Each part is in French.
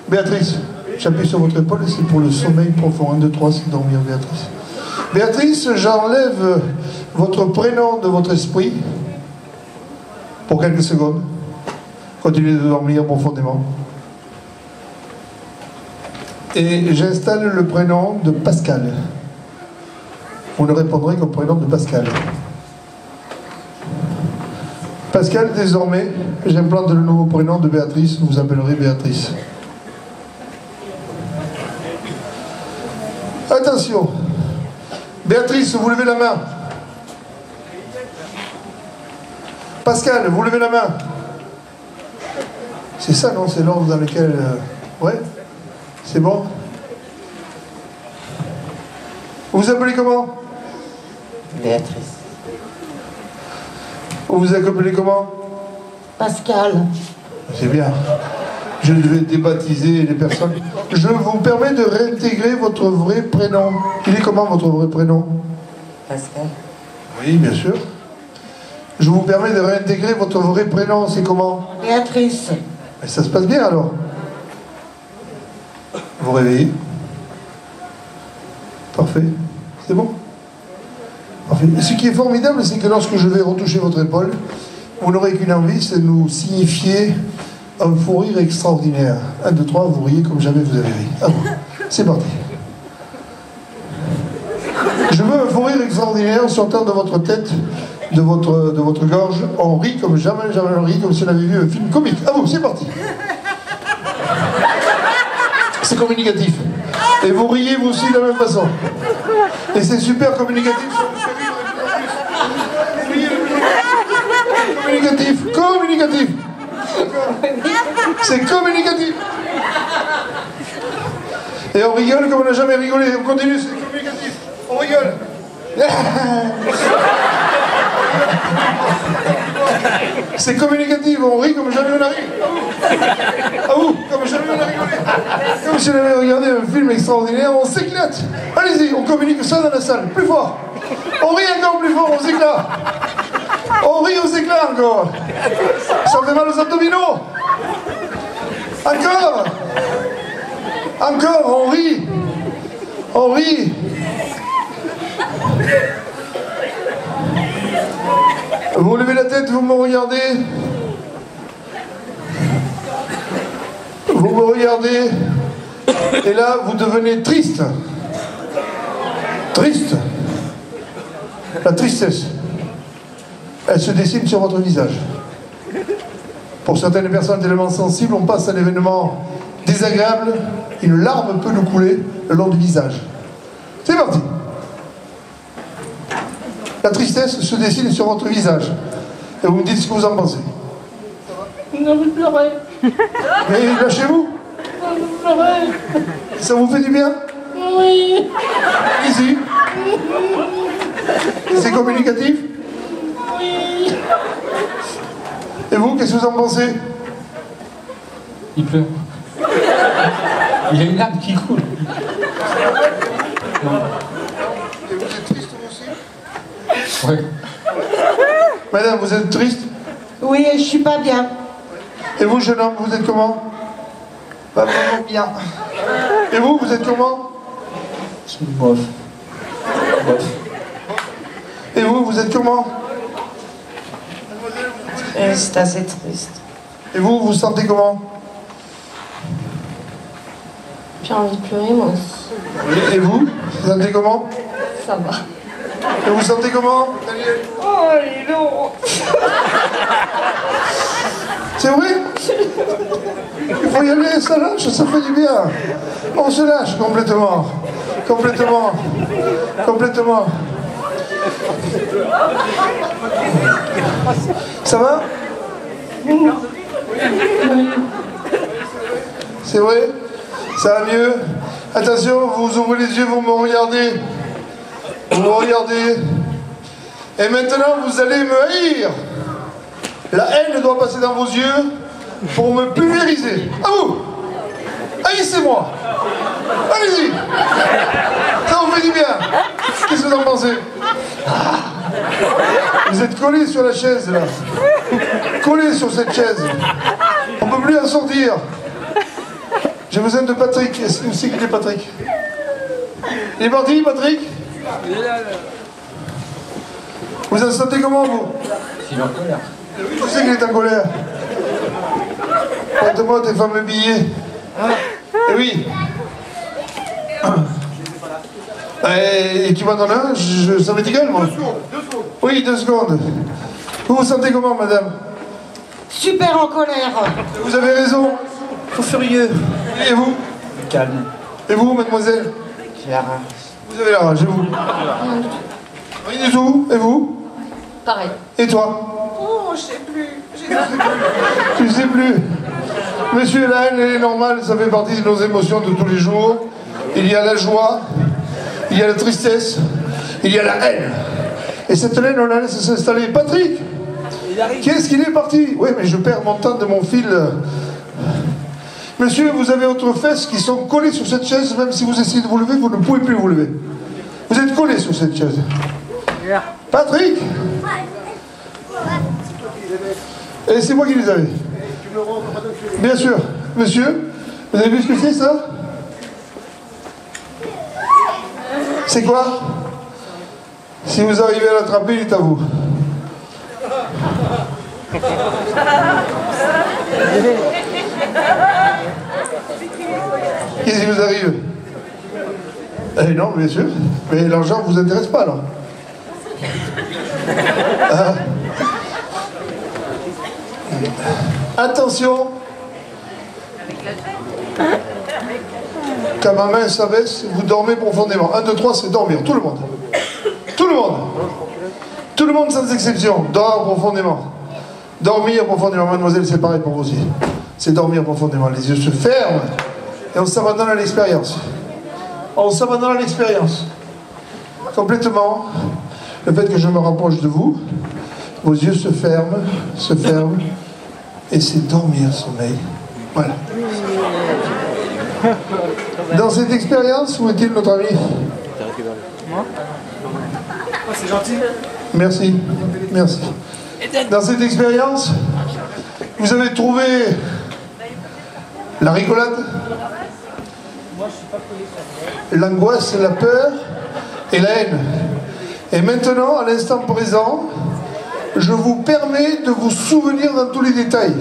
Béatrice, j'appuie sur votre épaule et c'est pour le sommeil profond. 1, 2, 3, c'est dormir, Béatrice. Béatrice, j'enlève votre prénom de votre esprit pour quelques secondes. Continuez de dormir profondément. Et j'installe le prénom de Pascal. Vous ne répondrez qu'au prénom de Pascal. Pascal, désormais, j'implante le nouveau prénom de Béatrice. Vous appellerez Béatrice. Attention. Béatrice, vous levez la main. Pascal, vous levez la main. C'est ça, non? C'est l'ordre dans lequel... Ouais? C'est bon? Vous vous appelez comment? Béatrice. Vous vous appelez comment? Pascal. C'est bien. Je devais débaptiser les personnes. Je vous permets de réintégrer votre vrai prénom. Il est comment votre vrai prénom? Pascal. Oui, bien sûr. Je vous permets de réintégrer votre vrai prénom. C'est comment? Béatrice. Mais ça se passe bien alors. Vous réveillez. Parfait. C'est bon? Parfait. Ce qui est formidable, c'est que lorsque je vais retoucher votre épaule, vous n'aurez qu'une envie, c'est de nous signifier un fou rire extraordinaire. 1, 2, 3, vous riez comme jamais vous avez ri. À vous. C'est parti. Je veux un fou rire extraordinaire sortant de votre tête, de votre gorge. On rit comme jamais on rit, comme si on avait vu un film comique. À vous, c'est parti. C'est communicatif. Et vous riez vous aussi de la même façon. Et c'est super communicatif. Communicatif, communicatif. C'est communicatif. Et on rigole comme on n'a jamais rigolé. On continue, c'est communicatif. On rigole. C'est communicatif, on rit comme jamais on a ri. Ah vous, comme jamais on a rigolé. Comme si on avait regardé un film extraordinaire, on s'éclate. Allez-y, on communique ça dans la salle, plus fort. On rit encore plus fort, on s'éclate. On rit, on s'éclate encore. Ça fait mal aux abdominaux. Encore. Encore, on rit. On rit. Vous levez la tête, vous me regardez. Vous me regardez. Et là, vous devenez triste. Triste. La tristesse. Elle se dessine sur votre visage. Pour certaines personnes tellement sensibles, on passe à un événement désagréable. Une larme peut nous couler le long du visage. C'est parti. La tristesse se dessine sur votre visage. Et vous me dites ce que vous en pensez. J'ai envie de pleurer. Mais lâchez-vous. J'ai envie de pleurer. Ça vous fait du bien? Oui. Ici. C'est communicatif? Oui. Et vous, qu'est-ce que vous en pensez? Il pleure. Il y a une larme qui coule. Et vous êtes triste vous aussi? Oui. Madame, vous êtes triste? Oui, je suis pas bien. Et vous, jeune homme, vous êtes comment? Pas vraiment bien. Et vous êtes comment? Bof. Bof. Et vous êtes comment? C'est assez triste. Et vous vous sentez comment? J'ai envie de pleurer, moi aussi. Et vous sentez comment? Ça va. Et vous sentez comment, Daniel? Oh, il est long. C'est vrai? Il faut y aller, ça lâche, ça fait du bien. On se lâche complètement. Complètement. Complètement. Ça va? C'est vrai? Ça va mieux? Attention, vous ouvrez les yeux, vous me regardez. Vous me regardez. Et maintenant, vous allez me haïr. La haine doit passer dans vos yeux pour me pulvériser. À vous! Haïssez-moi! Allez-y! Ça vous fait du bien! Qu'est-ce que vous en pensez? Vous êtes collés sur la chaise, là. Collés sur cette chaise. On ne peut plus en sortir. J'ai besoin de Patrick. Est-ce que vous savez qu'il est Patrick? Il est parti, Patrick? Vous en sentez comment, vous? Il est en colère. Oui, tu sais qu'il est en colère. Prête-moi tes fameux billets. Eh oui. Et tu m'en donnes un? Ça m'est égal, moi. 2 secondes. Oui, 2 secondes. Vous vous sentez comment, madame? Super en colère. Vous avez raison. Fou furieux. Et vous? Calme. Et vous, mademoiselle? J'ai la rage. Vous avez la rage, et vous? Rien du tout. Rien du tout. Et vous? Pareil. Et toi? Oh, je sais plus. Tu sais plus. Monsieur, la haine, elle est normale, ça fait partie de nos émotions de tous les jours. Il y a la joie, il y a la tristesse, il y a la haine. Et cette haine, on la laisse s'installer. Patrick! Qu'est-ce qu'il est parti? Oui, mais je perds mon temps de mon fil. Monsieur, vous avez votre fesses qui sont collées sur cette chaise, même si vous essayez de vous lever, vous ne pouvez plus vous lever. Vous êtes collé sur cette chaise. Patrick! Et c'est moi qui les avais. Bien sûr. Monsieur, vous avez vu ce que c'est, ça? C'est quoi? Si vous arrivez à l'attraper, il est à vous. Qu'est-ce qui vous arrive? Eh non, bien sûr. Mais l'argent ne vous intéresse pas, alors. Attention. Quand ma main s'abaisse, vous dormez profondément. 1, 2, 3, c'est dormir. Tout le monde. Tout le monde. Tout le monde sans exception. Dort profondément. Dormir profondément. Mademoiselle, c'est pareil pour vous aussi. C'est dormir profondément. Les yeux se ferment et on s'abandonne à l'expérience. On s'abandonne à l'expérience. Complètement. Le fait que je me rapproche de vous, vos yeux se ferment, et c'est dormir, sommeil. Voilà. Dans cette expérience, où est-il notre ami? Moi? Oh, c'est gentil. Merci, merci. Dans cette expérience, vous avez trouvé la rigolade, l'angoisse, la peur et la haine. Et maintenant, à l'instant présent, je vous permets de vous souvenir dans tous les détails.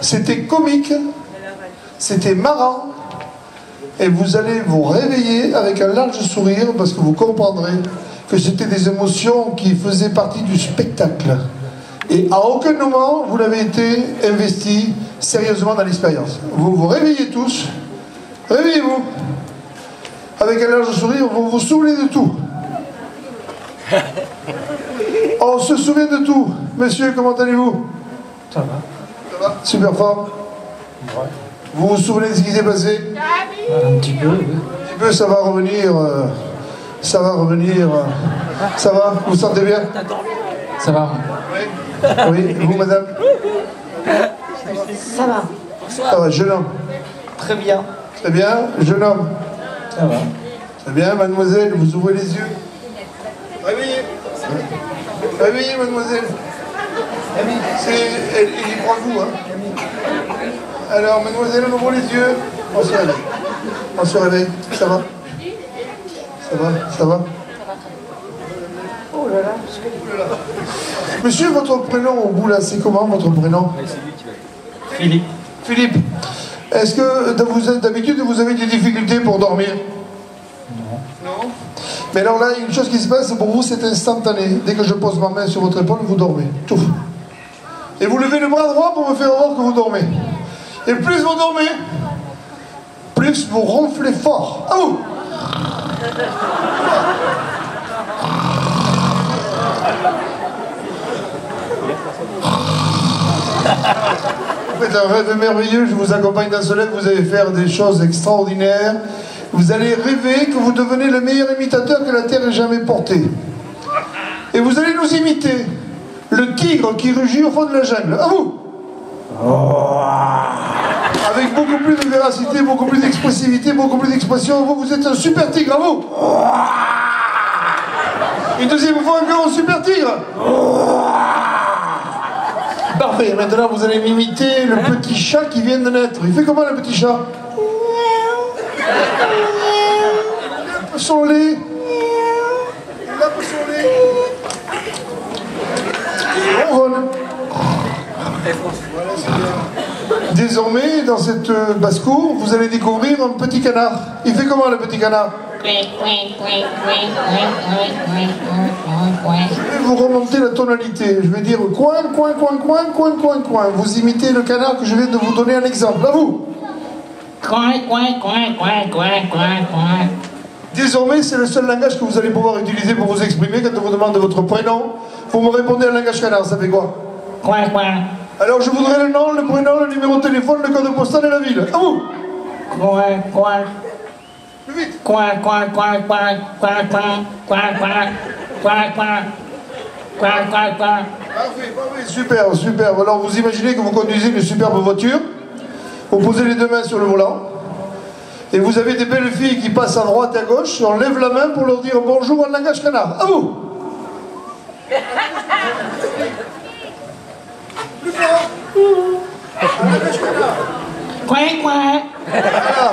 C'était comique, c'était marrant, et vous allez vous réveiller avec un large sourire parce que vous comprendrez que c'était des émotions qui faisaient partie du spectacle. Et à aucun moment, vous n'avez été investi sérieusement dans l'expérience. Vous vous réveillez tous, réveillez-vous. Avec un large sourire, vous vous souvenez de tout. On se souvient de tout. Monsieur, comment allez-vous? Ça va. Ça va? Super fort. Ouais. Vous vous souvenez de ce qui s'est passé? Un petit peu, oui. Un petit peu, ça va revenir. Ça va revenir. Ça va? Vous vous sentez bien? Ça va. Oui. Oui, vous, madame? Ça va. Ça va, jeune homme. Très bien. Très bien, jeune homme. Ça va. Très bien, mademoiselle, vous ouvrez les yeux. Réveillez. Réveillez, mademoiselle. Il y croit vous, hein. Alors, mademoiselle, on ouvre les yeux. On se réveille. On se réveille. Ça va? Ça va? Ça va? Oh là là. Monsieur, votre prénom au bout là, c'est comment votre prénom? Philippe. Philippe. Est-ce que d'habitude vous avez des difficultés pour dormir? Non. Non. Mais alors là, une chose qui se passe pour vous, c'est instantané. Dès que je pose ma main sur votre épaule, vous dormez. Tout. Et vous levez le bras droit pour me faire voir que vous dormez. Et plus vous dormez, plus vous ronflez fort. À vous. Vous faites un rêve merveilleux, je vous accompagne dans ce rêve, vous allez faire des choses extraordinaires. Vous allez rêver que vous devenez le meilleur imitateur que la Terre ait jamais porté. Et vous allez nous imiter. Le tigre qui rugit au fond de la jungle. À vous. Avec beaucoup plus de véracité, beaucoup plus d'expressivité, beaucoup plus d'expression. Vous êtes un super tigre, à vous. Une deuxième fois encore un super tigre. Parfait, maintenant vous allez m'imiter le petit chat qui vient de naître. Il fait comment le petit chat? Son lait. Il a son lait. Il ronronne. Voilà, c'est bien. Désormais, dans cette basse-cour, vous allez découvrir un petit canard. Il fait comment, le petit canard? Je vais vous remonter la tonalité. Je vais dire coin, coin, coin, coin, coin, coin, coin. Vous imitez le canard que je viens de vous donner un exemple. À vous. Coin, coin, coin, coin, coin, coin, coin. Désormais, c'est le seul langage que vous allez pouvoir utiliser pour vous exprimer quand on vous demande votre prénom. Vous me répondez en langage canard, ça fait quoi? Coin, coin. Alors, je voudrais le nom, le prénom, le numéro de téléphone, le code postal et la ville. À vous. Coin, coin. Plus vite. Coin, coin, coin, coin, coin, coin, coin, coin, coin, coin, coin, coin, coin. Parfait, super, super. Alors, vous imaginez que vous conduisez une superbe voiture. Vous posez les deux mains sur le volant. Et vous avez des belles filles qui passent à droite et à gauche. On lève la main pour leur dire bonjour en langage canard. À vous. Plus fort. En langage canard. Coin, coin. Voilà.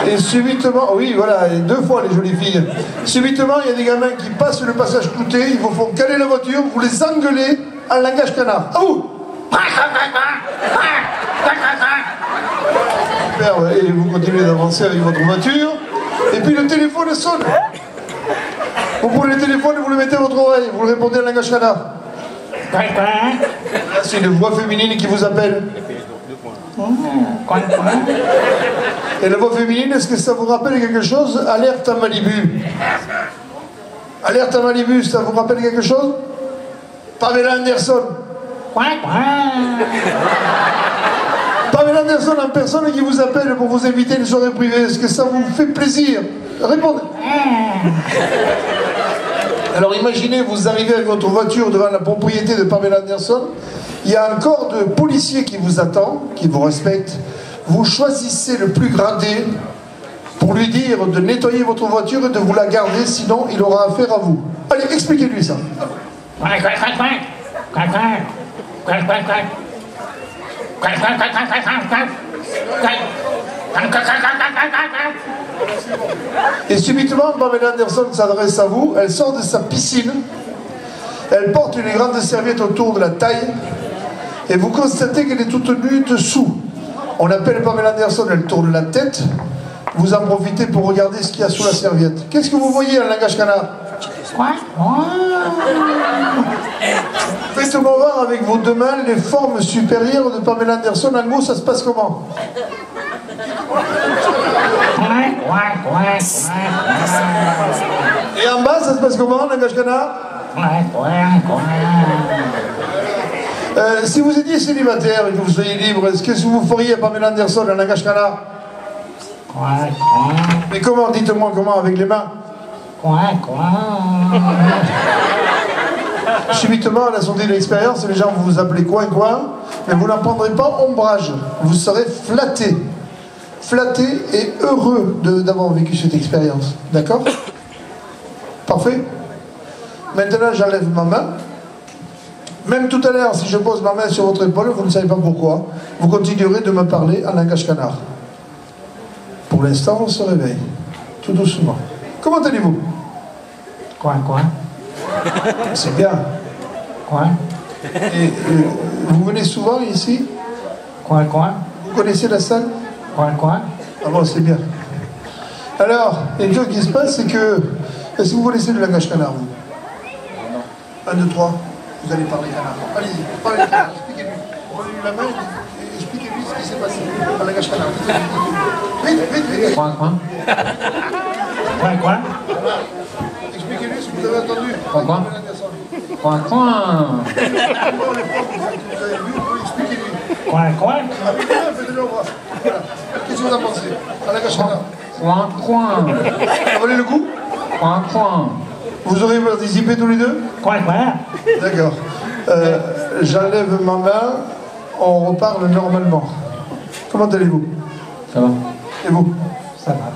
Et subitement, oui, voilà, et 2 fois les jolies filles. Subitement, il y a des gamins qui passent le passage clouté, ils vous font caler la voiture, vous les engueulez en langage canard. À vous. Super, ouais. Et vous continuez d'avancer avec votre voiture. Et puis le téléphone sonne. Vous prenez le téléphone et vous le mettez à votre oreille, vous le répondez en langage canard. Coin, coin. Là, c'est une voix féminine qui vous appelle. Coin, coin. Et la voix féminine, est-ce que ça vous rappelle quelque chose? Alerte à Malibu. Alerte à Malibu, ça vous rappelle quelque chose? Pamela Anderson. Coin, coin. Pamela Anderson en personne qui vous appelle pour vous inviter à une soirée privée. Est-ce que ça vous fait plaisir? Répondez. Alors imaginez, vous arrivez avec votre voiture devant la propriété de Pamela Anderson. Il y a un corps de policiers qui vous attend, qui vous respecte. Vous choisissez le plus gradé pour lui dire de nettoyer votre voiture et de vous la garder, sinon il aura affaire à vous. Allez, expliquez-lui ça. Coin, coin, coin, coin. Coin, coin. Coin, coin, coin. Coin, coin, coin, coin, coin, coin, coin. Et subitement, Pamela Anderson s'adresse à vous, elle sort de sa piscine, elle porte une grande serviette autour de la taille, et vous constatez qu'elle est toute nue dessous. On appelle Pamela Anderson, elle tourne la tête, vous en profitez pour regarder ce qu'il y a sous la serviette. Qu'est-ce que vous voyez en langage canard? Coin, coin. Faites-moi voir avec vos deux mains les formes supérieures de Pamela Anderson. En gros, ça se passe comment? Et en bas, ça se passe comment, langage canard? Si vous étiez célibataire et que vous soyez libre, est-ce que vous feriez Pamela Anderson en langage canard? Mais comment? Dites-moi comment, avec les mains? Subitement, à la sortie de l'expérience, les gens vous appelez coin, mais vous n'en prendrez pas ombrage. Vous serez flatté. Flatté et heureux d'avoir vécu cette expérience. D'accord? Parfait? Maintenant, j'enlève ma main. Même tout à l'heure, si je pose ma main sur votre épaule, vous ne savez pas pourquoi, vous continuerez de me parler en langage canard. Pour l'instant, on se réveille. Tout doucement. Comment allez-vous? Coin, coin. C'est bien. Coin. Et vous venez souvent ici? Coin, coin. Vous connaissez la salle? Coin, coin. Ah bon, c'est bien. Alors, il y a une chose qui se passe, c'est que... Est-ce que vous connaissez le langage canard, vous? 1, 2, 3. Vous allez parler canard. Allez-y, parlez canard. Expliquez-lui. Prenez-lui la main et expliquez-lui ce qui s'est passé. En langage canard. Vite, vite, vite. Coin, coin. Coin, coin. Expliquez-lui ce que vous avez entendu. Coin, coin. Coin, coin. Expliquez-lui. Coin, coin. Faites-le au bras. Voilà. Qu'est-ce que vous en pensez? En langage canard. Coin, coin. Avalez le coup. Coin, coin. Vous aurez participé tous les deux? Coin, coin. D'accord. J'enlève ma main, on reparle normalement. Comment allez-vous? Ça va. Et vous? Ça va.